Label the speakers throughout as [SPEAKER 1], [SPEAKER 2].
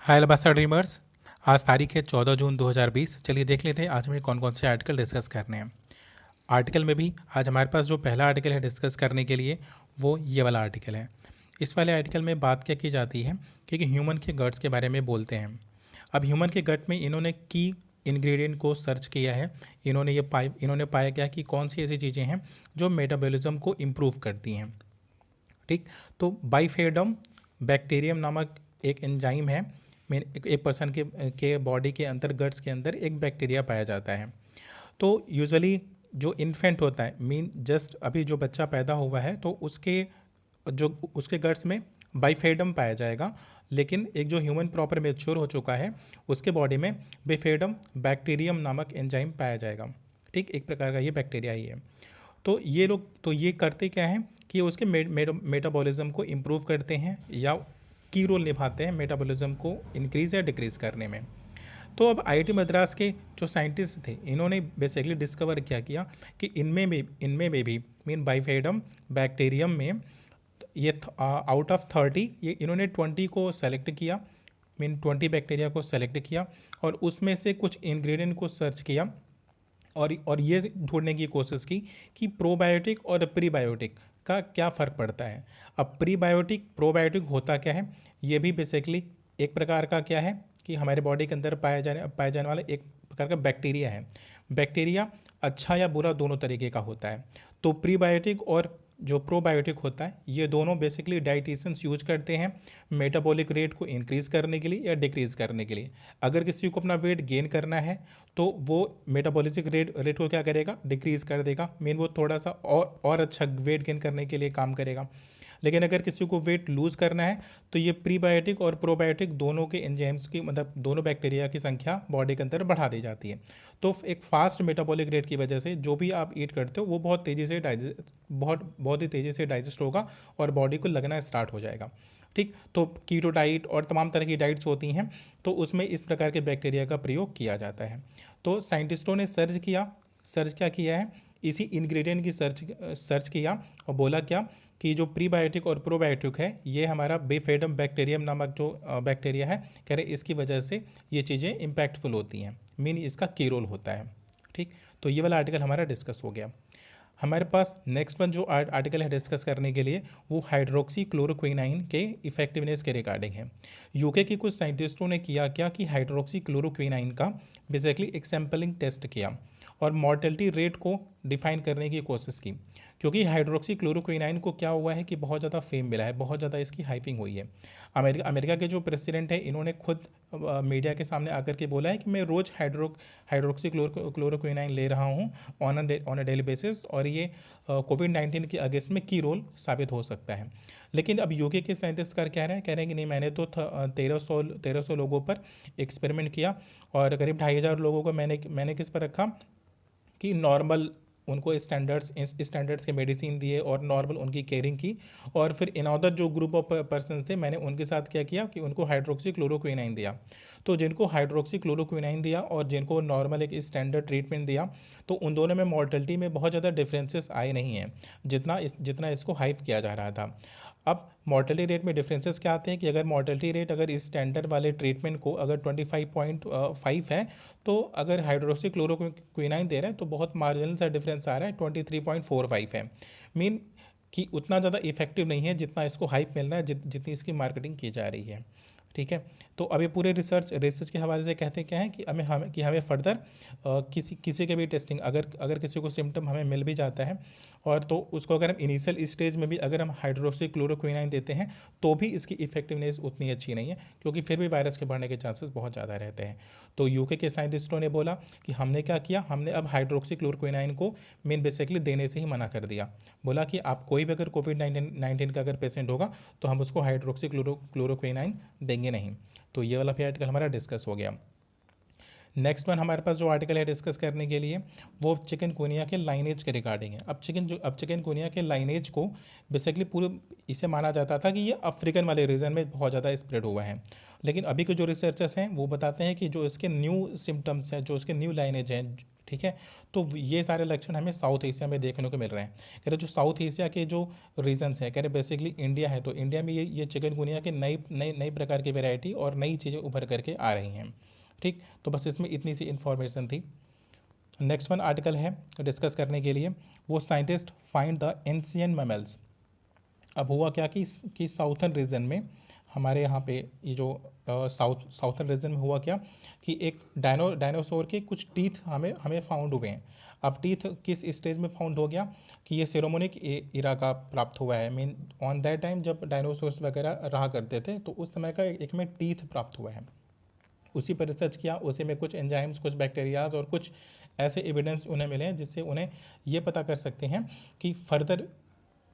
[SPEAKER 1] हाय Lavasa dreamers. आज तारीख है 14 जून 2020। चलिए देख लेते हैं आज हमें कौन कौन से आर्टिकल डिस्कस करने हैं। आर्टिकल में भी आज हमारे पास जो पहला आर्टिकल है डिस्कस करने के लिए वो ये वाला आर्टिकल है। इस वाले आर्टिकल में बात क्या की जाती है कि ह्यूमन के गट्स के बारे में बोलते हैं। अब ह्यूमन के गट में इन्होंने की इंग्रेडिएंट को सर्च किया है। इन्होंने पाया क्या कि कौन सी ऐसी चीज़ें हैं जो मेटाबॉलिज्म को इम्प्रूव करती हैं। ठीक, तो बाइफेडम बैक्टीरियम नामक एक एंजाइम है। एक पर्सन के बॉडी के अंदर गट्स के अंदर एक बैक्टीरिया पाया जाता है। तो यूजुअली जो इन्फेंट होता है जस्ट अभी जो बच्चा पैदा हुआ है तो उसके गट्स में बाइफेडम पाया जाएगा। लेकिन एक जो ह्यूमन प्रॉपर मेच्योर हो चुका है उसके बॉडी में बिफेडम बैक्टीरियम नामक एंजाइम पाया जाएगा। ठीक, एक प्रकार का ये बैक्टीरिया ही है। तो ये लोग तो ये करते क्या हैं कि उसके मेटाबॉलिज्म को इम्प्रूव करते हैं या की रोल निभाते हैं मेटाबॉलिज्म को इंक्रीज़ या डिक्रीज़ करने में। तो अब आईआईटी मद्रास के जो साइंटिस्ट थे इन्होंने बेसिकली डिस्कवर क्या किया कि इनमें भी बाइफेडम बैक्टीरियम में ये आउट ऑफ 30 ये इन्होंने 20 को सेलेक्ट किया। 20 बैक्टीरिया को सेलेक्ट किया और उसमें से कुछ इंग्रेडिएंट को सर्च किया और ये ढूंढने की कोशिश की कि प्रोबायोटिक और प्रीबायोटिक का क्या फ़र्क पड़ता है। अब प्रोबायोटिक होता क्या है, ये भी बेसिकली एक प्रकार का क्या है कि हमारे बॉडी के अंदर पाए जाने वाला एक प्रकार का बैक्टीरिया है। बैक्टीरिया अच्छा या बुरा दोनों तरीके का होता है। तो प्रीबायोटिक और जो प्रोबायोटिक होता है ये दोनों बेसिकली डाइटिशियंस यूज करते हैं मेटाबॉलिक रेट को इंक्रीज़ करने के लिए या डिक्रीज़ करने के लिए। अगर किसी को अपना वेट गेन करना है तो वो मेटाबॉलिक रेट को क्या करेगा, डिक्रीज़ कर देगा। वो थोड़ा सा और अच्छा वेट गेन करने के लिए काम करेगा। लेकिन अगर किसी को वेट लूज़ करना है तो ये प्रीबायोटिक और प्रोबायोटिक दोनों के एंजाइम्स की मतलब दोनों बैक्टीरिया की संख्या बॉडी के अंदर बढ़ा दी जाती है। तो एक फास्ट मेटाबॉलिक रेट की वजह से जो भी आप ईट करते हो वो बहुत ही तेज़ी से डाइजेस्ट होगा और बॉडी को लगना स्टार्ट हो जाएगा। ठीक, तो कीटो डाइट और तमाम तरह की डाइट्स होती हैं तो उसमें इस प्रकार के बैक्टीरिया का प्रयोग किया जाता है। तो साइंटिस्टों ने सर्च क्या किया है, इसी इंग्रेडिएंट की सर्च किया और बोला क्या कि जो प्रीबायोटिक और प्रोबायोटिक है ये हमारा बिफेडम बैक्टीरियम नामक जो बैक्टीरिया है, कह रहे इसकी वजह से ये चीज़ें इम्पैक्टफुल होती हैं। इसका की रोल होता है। ठीक, तो ये वाला आर्टिकल हमारा डिस्कस हो गया। हमारे पास नेक्स्ट वन जो आर्टिकल है डिस्कस करने के लिए वो हाइड्रोक्सी क्लोरोक्विनाइन के इफेक्टिवनेस के रिगार्डिंग है। यूके की कुछ साइंटिस्टों ने किया क्या कि हाइड्रोक्सी क्लोरोक्विनाइन का बेसिकली एक सैम्पलिंग टेस्ट किया और मॉर्टेलिटी रेट को डिफाइन करने की कोशिश की। क्योंकि हाइड्रोक्सी क्लोरोक्विनाइन को क्या हुआ है कि बहुत ज़्यादा फेम मिला है, बहुत ज़्यादा इसकी हाइपिंग हुई है। अमेरिका के जो प्रेसिडेंट है इन्होंने खुद मीडिया के सामने आकर के बोला है कि मैं रोज़ हाइड्रोक्सी क्लोरोक्विनाइन ले रहा हूँ ऑन अ डेली बेसिस और ये कोविड-19 के अगेंस्ट में की रोल साबित हो सकता है। लेकिन अब यूके के साइंटिस्ट कह रहे हैं कि नहीं, मैंने तो 1300 लोगों पर एक्सपेरिमेंट किया और करीब 2500 लोगों को मैंने किस पर रखा कि नॉर्मल उनको स्टैंडर्ड्स के मेडिसिन दिए और नॉर्मल उनकी केयरिंग की। और फिर इन अदर जो ग्रुप ऑफ पर्सन थे मैंने उनके साथ क्या किया कि उनको हाइड्रोक्सी क्लोरोक्विनाइन दिया। तो जिनको हाइड्रोक्सी क्लोरोक्विनाइन दिया और जिनको नॉर्मल एक स्टैंडर्ड ट्रीटमेंट दिया तो उन दोनों में मॉर्टेलिटी में बहुत ज़्यादा डिफरेंसेस आए नहीं हैं जितना इसको हाइप किया जा रहा था। अब मॉर्टेलिटी रेट में डिफरेंसेस क्या आते हैं कि अगर मॉर्टेलिटी रेट अगर इस स्टैंडर्ड वाले ट्रीटमेंट को अगर 25.5 है तो अगर हाइड्रोक्सी क्लोरोक्विनाइन दे रहे हैं तो बहुत मार्जिनल सा डिफरेंस आ रहा है, 23.45 है। मीन कि उतना ज़्यादा इफेक्टिव नहीं है जितना इसको हाइप मिल रहा है, जितनी इसकी मार्केटिंग की जा रही है। ठीक है, तो अब ये पूरे रिसर्च के हवाले से कहते क्या है कि हमें फर्दर किसी के भी टेस्टिंग अगर किसी को सिम्टम हमें मिल भी जाता है और तो उसको अगर हम इनिशियल स्टेज में भी अगर हम हाइड्रोक्सी क्लोरोक्विनाइन देते हैं तो भी इसकी इफेक्टिवनेस उतनी अच्छी नहीं है क्योंकि फिर भी वायरस के बढ़ने के चांसेस बहुत ज़्यादा रहते हैं। तो यूके के साइंटिस्टों ने बोला कि हमने क्या किया, हमने अब हाइड्रोक्सी क्लोरोक्विनाइन को बेसिकली देने से ही मना कर दिया। बोला कि आप कोई भी अगर कोविड-19 का अगर पेशेंट होगा तो हम उसको हाइड्रोक्सी क्लोरोक्विनाइन देंगे नहीं। तो ये वाला भी आर्टिकल हमारा डिस्कस हो गया। नेक्स्ट वन हमारे पास जो आर्टिकल है डिस्कस करने के लिए वो चिकनगुनिया के लाइनेज के रिगार्डिंग है। अब चिकनगुनिया के लाइनेज को बेसिकली पूरे इसे माना जाता था कि ये अफ्रीकन वाले रीजन में बहुत ज़्यादा स्प्रेड हुआ है, लेकिन अभी के जो रिसर्चर्स हैं वो बताते हैं कि जो इसके न्यू सिम्टम्स हैं, जो इसके न्यू लाइनेज हैं, ठीक है, तो ये सारे लक्षण हमें साउथ एशिया में देखने को मिल रहे हैं। कह रहे जो साउथ एशिया के जो रीजन्स हैं, कह रहे बेसिकली इंडिया है, तो इंडिया में ये चिकनगुनिया के नई नई नई प्रकार की वेराइटी और नई चीज़ें उभर करके आ रही हैं। ठीक, तो बस इसमें इतनी सी इन्फॉर्मेशन थी। नेक्स्ट वन आर्टिकल है डिस्कस करने के लिए, वो scientist find the ancient mammals. अब हुआ क्या कि साउथर्न रीजन में हमारे यहाँ पे ये जो साउथर्न रीजन में हुआ क्या कि एक डायनासोर के कुछ टीथ हमें हमें फाउंड हुए हैं। अब टीथ किस स्टेज में फाउंड हो गया कि ये सेरोमोनिक इरा का प्राप्त हुआ है। मीन ऑन दैट टाइम जब डायनासोर्स वगैरह रहा करते थे तो उस समय का एक में टीथ प्राप्त हुआ है। उसी पर रिसर्च किया, उसी में कुछ एंजाइम्स, कुछ बैक्टीरियाज और कुछ ऐसे एविडेंस उन्हें मिले हैं जिससे उन्हें ये पता कर सकते हैं कि फर्दर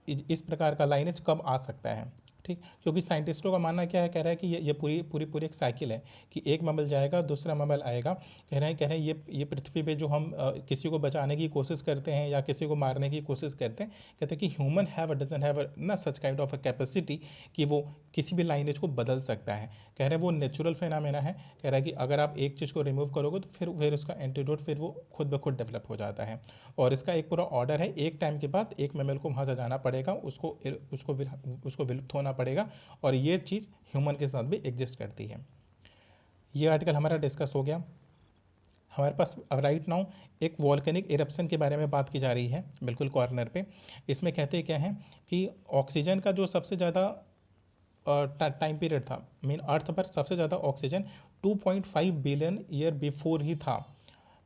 [SPEAKER 1] इस प्रकार का लाइनेज कब आ सकता है। ठीक, क्योंकि साइंटिस्टों का मानना क्या है, कह रहा है कि ये पूरी पूरी पूरी एक साइकिल है कि एक ममल जाएगा दूसरा ममल आएगा। कह रहे हैं ये पृथ्वी पे जो हम किसी को बचाने की कोशिश करते हैं या किसी को मारने की कोशिश करते हैं, कहते हैं कि ह्यूमन डजन हैव ना such kind of a capacity कि वो किसी भी लाइनेज को बदल सकता है। कह रहे हैं वो नेचुरल फिनोमेना है। कह रहा है कि अगर आप एक चीज़ को रिमूव करोगे तो फिर उसका एंटीडोट फिर वो खुद ब खुद डेवलप हो जाता है। और इसका एक पूरा ऑर्डर है, एक टाइम के बाद एक मेमल को वहाँ से जाना पड़ेगा, उसको विलुप्त होना पड़ेगा, और ये चीज़ ह्यूमन के साथ भी एग्जिस्ट करती है। ये आर्टिकल हमारा डिस्कस हो गया। हमारे पास राइट नाउ एक वॉल्केनिक इरप्शन के बारे में बात की जा रही है, बिल्कुल कॉर्नर पे। इसमें कहते क्या है कि ऑक्सीजन का जो सबसे ज़्यादा टाइम पीरियड था, मीन अर्थ पर सबसे ज़्यादा oxygen 2.5 billion year before he था,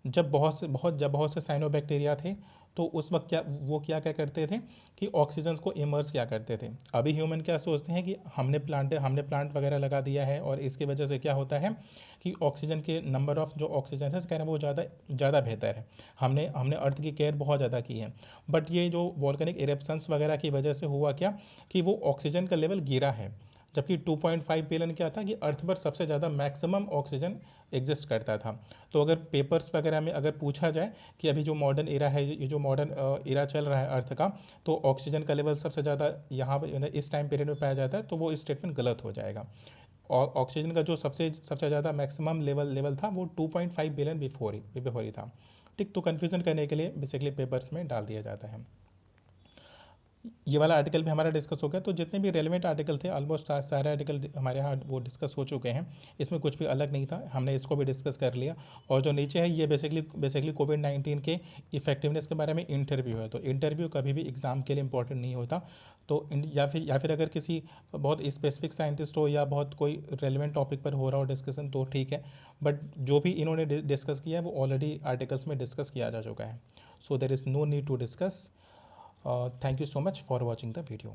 [SPEAKER 1] जब बहुत से साइनोबैक्टीरिया थे। तो उस वक्त क्या करते थे कि ऑक्सीजन को इमर्स किया करते थे। अभी ह्यूमन क्या सोचते हैं कि हमने प्लांट वगैरह लगा दिया है और इसकी वजह से क्या होता है कि ऑक्सीजन के नंबर ऑफ जो ऑक्सीजन है कह रहे हैं वो ज़्यादा बेहतर है, हमने अर्थ की केयर बहुत ज़्यादा की है। बट ये जो वॉल्केनिक इरप्शंस वगैरह की वजह से हुआ क्या कि वो ऑक्सीजन का लेवल गिरा है, जबकि 2.5 बिलियन क्या था कि अर्थ पर सबसे ज़्यादा मैक्सिमम ऑक्सीजन एग्जिस्ट करता था। तो अगर पेपर्स वगैरह में अगर पूछा जाए कि अभी जो मॉडर्न एरा है, ये जो मॉडर्न एरा चल रहा है अर्थ का, तो ऑक्सीजन का लेवल सबसे ज़्यादा यहाँ पर इस टाइम पीरियड में पाया जाता है, तो वो स्टेटमेंट गलत हो जाएगा। और ऑक्सीजन का जो सबसे ज़्यादा मैक्सिमम लेवल था वो 2.5 बिलियन बिफोर ही था। ठीक, तो कन्फ्यूज़न करने के लिए बेसिकली पेपर्स में डाल दिया जाता है। ये वाला आर्टिकल भी हमारा डिस्कस हो गया। तो जितने भी रेलिवेंट आर्टिकल थे ऑलमोस्ट सारे आर्टिकल हमारे यहाँ वो डिस्कस हो चुके हैं, इसमें कुछ भी अलग नहीं था, हमने इसको भी डिस्कस कर लिया। और जो नीचे है ये बेसिकली कोविड-19 के इफेक्टिवनेस के बारे में इंटरव्यू है। तो इंटरव्यू कभी भी एग्ज़ाम के लिए इंपॉर्टेंट नहीं होता। तो या फिर अगर किसी बहुत स्पेसिफिक साइंटिस्ट हो या बहुत कोई रेलिवेंट टॉपिक पर हो रहा हो डिस्कशन तो ठीक है, बट जो भी इन्होंने डिस्कस किया है वो ऑलरेडी आर्टिकल्स में डिस्कस किया जा चुका है। So there is no need to discuss. Thank you so much for watching the video.